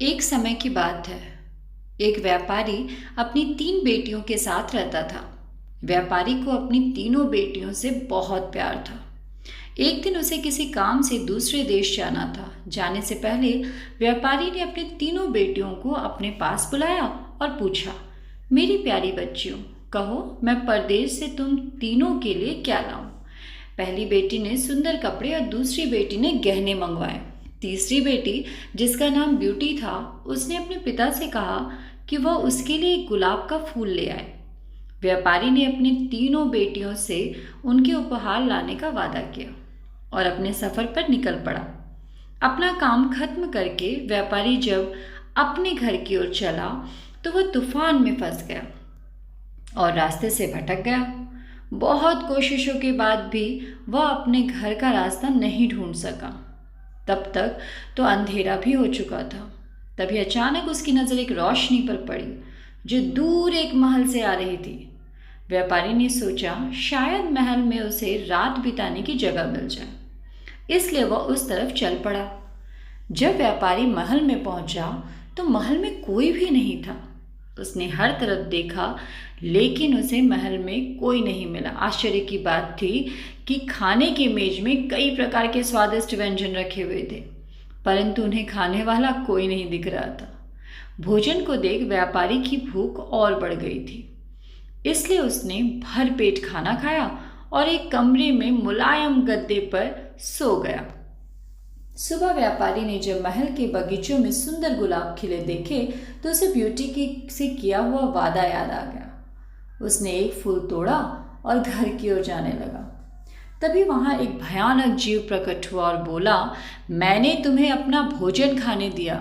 एक समय की बात है। एक व्यापारी अपनी 3 बेटियों के साथ रहता था। व्यापारी को अपनी तीनों बेटियों से बहुत प्यार था। एक दिन उसे किसी काम से दूसरे देश जाना था। जाने से पहले व्यापारी ने अपनी तीनों बेटियों को अपने पास बुलाया और पूछा, मेरी प्यारी बच्चियों, कहो मैं परदेश से तुम तीनों के लिए क्या लाऊं। पहली बेटी ने सुंदर कपड़े और दूसरी बेटी ने गहने मंगवाए। तीसरी बेटी, जिसका नाम ब्यूटी था, उसने अपने पिता से कहा कि वह उसके लिए एक गुलाब का फूल ले आए। व्यापारी ने अपनी तीनों बेटियों से उनके उपहार लाने का वादा किया और अपने सफर पर निकल पड़ा। अपना काम खत्म करके व्यापारी जब अपने घर की ओर चला तो वह तूफान में फंस गया और रास्ते से भटक गया। बहुत कोशिशों के बाद भी वह अपने घर का रास्ता नहीं ढूंढ सका। तब तक तो अंधेरा भी हो चुका था। तभी अचानक उसकी नज़र एक रोशनी पर पड़ी जो दूर एक महल से आ रही थी। व्यापारी ने सोचा शायद महल में उसे रात बिताने की जगह मिल जाए, इसलिए वह उस तरफ चल पड़ा। जब व्यापारी महल में पहुंचा तो महल में कोई भी नहीं था। उसने हर तरफ देखा लेकिन उसे महल में कोई नहीं मिला। आश्चर्य की बात थी कि खाने की मेज में कई प्रकार के स्वादिष्ट व्यंजन रखे हुए थे, परंतु उन्हें खाने वाला कोई नहीं दिख रहा था। भोजन को देख व्यापारी की भूख और बढ़ गई थी, इसलिए उसने भर पेट खाना खाया और एक कमरे में मुलायम गद्दे पर सो गया। सुबह व्यापारी ने जब महल के बगीचों में सुंदर गुलाब खिले देखे तो उसे ब्यूटी से किया हुआ वादा याद आ गया। उसने एक फूल तोड़ा और घर की ओर जाने लगा। तभी वहां एक भयानक जीव प्रकट हुआ और बोला, मैंने तुम्हें अपना भोजन खाने दिया,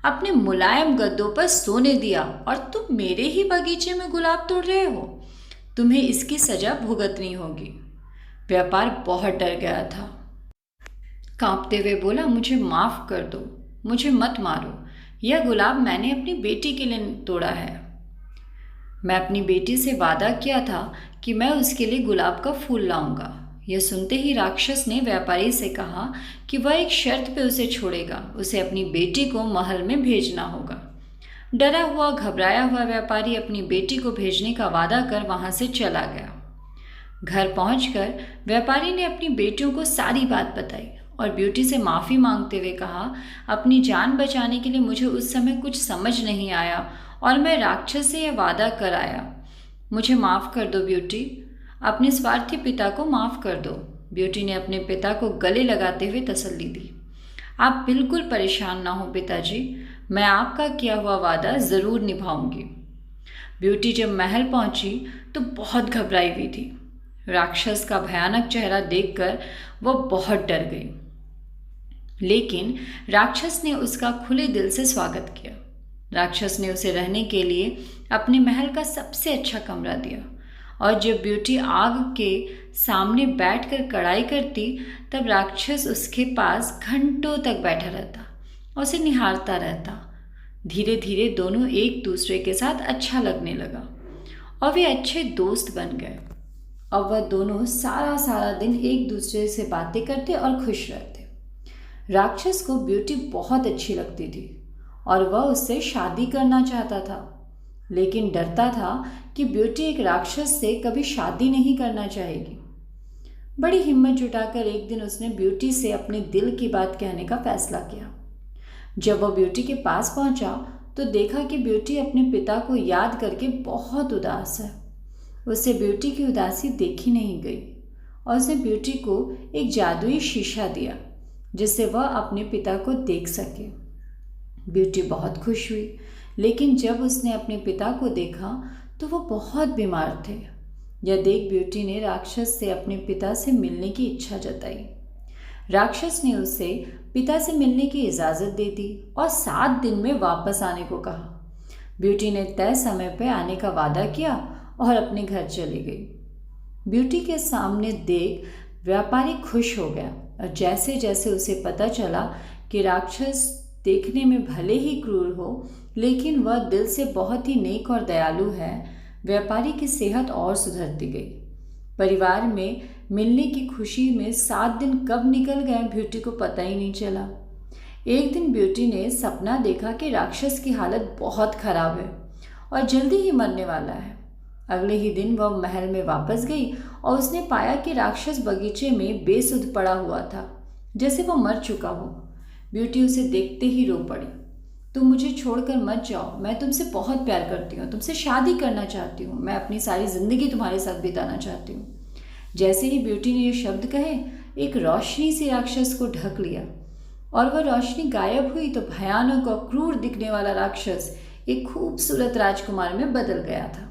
अपने मुलायम गद्दों पर सोने दिया और तुम मेरे ही बगीचे में गुलाब तोड़ रहे हो। तुम्हें इसकी सजा भुगतनी होगी। व्यापार बहुत डर गया था। कांपते हुए बोला, मुझे माफ कर दो, मुझे मत मारो। यह गुलाब मैंने अपनी बेटी के लिए तोड़ा है। मैं अपनी बेटी से वादा किया था कि मैं उसके लिए गुलाब का फूल लाऊंगा। यह सुनते ही राक्षस ने व्यापारी से कहा कि वह एक शर्त पे उसे छोड़ेगा। उसे अपनी बेटी को महल में भेजना होगा। डरा हुआ घबराया हुआ व्यापारी अपनी बेटी को भेजने का वादा कर वहां से चला गया। घर पहुंचकर व्यापारी ने अपनी बेटियों को सारी बात बताई और ब्यूटी से माफ़ी मांगते हुए कहा, अपनी जान बचाने के लिए मुझे उस समय कुछ समझ नहीं आया और मैं राक्षस से यह वादा कर आया। मुझे माफ़ कर दो ब्यूटी, अपने स्वार्थी पिता को माफ़ कर दो। ब्यूटी ने अपने पिता को गले लगाते हुए तसल्ली दी। आप बिल्कुल परेशान ना हो पिताजी, मैं आपका किया हुआ वादा ज़रूर निभाऊंगी। ब्यूटी जब महल पहुंची तो बहुत घबराई हुई थी। राक्षस का भयानक चेहरा देखकर वह बहुत डर गई, लेकिन राक्षस ने उसका खुले दिल से स्वागत किया। राक्षस ने उसे रहने के लिए अपने महल का सबसे अच्छा कमरा दिया और जब ब्यूटी आग के सामने बैठकर कढ़ाई करती तब राक्षस उसके पास घंटों तक बैठा रहता और उसे निहारता रहता। धीरे धीरे दोनों एक दूसरे के साथ अच्छा लगने लगा और वे अच्छे दोस्त बन गए। अब वह दोनों सारा सारा दिन एक दूसरे से बातें करते और खुश रहते। राक्षस को ब्यूटी बहुत अच्छी लगती थी और वह उससे शादी करना चाहता था, लेकिन डरता था कि ब्यूटी एक राक्षस से कभी शादी नहीं करना चाहेगी। बड़ी हिम्मत जुटाकर एक दिन उसने ब्यूटी से अपने दिल की बात कहने का फैसला किया। जब वह ब्यूटी के पास पहुंचा तो देखा कि ब्यूटी अपने पिता को याद करके बहुत उदास है। उससे ब्यूटी की उदासी देखी नहीं गई और उसने ब्यूटी को एक जादुई शीशा दिया जिससे वह अपने पिता को देख सके। ब्यूटी बहुत खुश हुई, लेकिन जब उसने अपने पिता को देखा तो वो बहुत बीमार थे। यह देख ब्यूटी ने राक्षस से अपने पिता से मिलने की इच्छा जताई। राक्षस ने उसे पिता से मिलने की इजाज़त दे दी और 7 दिन में वापस आने को कहा। ब्यूटी ने तय समय पर आने का वादा किया और अपने घर चली गई। ब्यूटी के सामने देख व्यापारी खुश हो गया और जैसे जैसे उसे पता चला कि राक्षस देखने में भले ही क्रूर हो लेकिन वह दिल से बहुत ही नेक और दयालु है, व्यापारी की सेहत और सुधरती गई। परिवार में मिलने की खुशी में 7 दिन कब निकल गए ब्यूटी को पता ही नहीं चला। एक दिन ब्यूटी ने सपना देखा कि राक्षस की हालत बहुत खराब है और जल्दी ही मरने वाला है। अगले ही दिन वह महल में वापस गई और उसने पाया कि राक्षस बगीचे में बेसुध पड़ा हुआ था, जैसे वह मर चुका हो। ब्यूटी उसे देखते ही रो पड़ी। तुम मुझे छोड़कर मत जाओ, मैं तुमसे बहुत प्यार करती हूँ, तुमसे शादी करना चाहती हूँ, मैं अपनी सारी जिंदगी तुम्हारे साथ बिताना चाहती हूँ। जैसे ही ब्यूटी ने ये शब्द कहे, एक रोशनी से राक्षस को ढक लिया और वह रोशनी गायब हुई तो भयानक और क्रूर दिखने वाला राक्षस एक खूबसूरत राजकुमार में बदल गया था।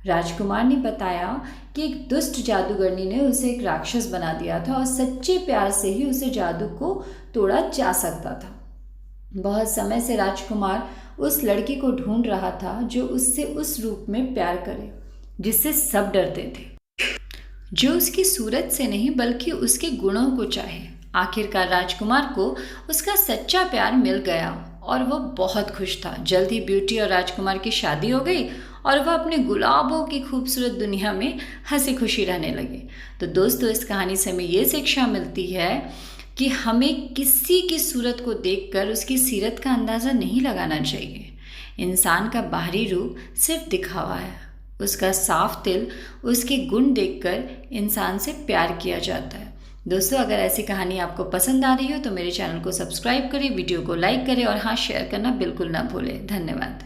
राजकुमार ने बताया कि एक दुष्ट जादूगरनी ने उसे एक राक्षस बना दिया था और सच्चे प्यार से ही उसे जादू को तोड़ा जा सकता था। बहुत समय से राजकुमार उस लड़की को ढूंढ रहा था जो उससे उस रूप में प्यार करे जिससे सब डरते थे, जो उसकी सूरत से नहीं बल्कि उसके गुणों को चाहे। आखिरकार राजकुमार को उसका सच्चा प्यार मिल गया और वह बहुत खुश था। जल्द ही ब्यूटी और राजकुमार की शादी हो गई और वह अपने गुलाबों की खूबसूरत दुनिया में हंसी खुशी रहने लगे। तो दोस्तों, इस कहानी से हमें ये शिक्षा मिलती है कि हमें किसी की सूरत को देखकर उसकी सीरत का अंदाज़ा नहीं लगाना चाहिए। इंसान का बाहरी रूप सिर्फ दिखावा है, उसका साफ दिल, उसके गुण देखकर इंसान से प्यार किया जाता है। दोस्तों, अगर ऐसी कहानी आपको पसंद आ रही हो तो मेरे चैनल को सब्सक्राइब करें, वीडियो को लाइक करें और हाँ, शेयर करना बिल्कुल ना भूलें। धन्यवाद।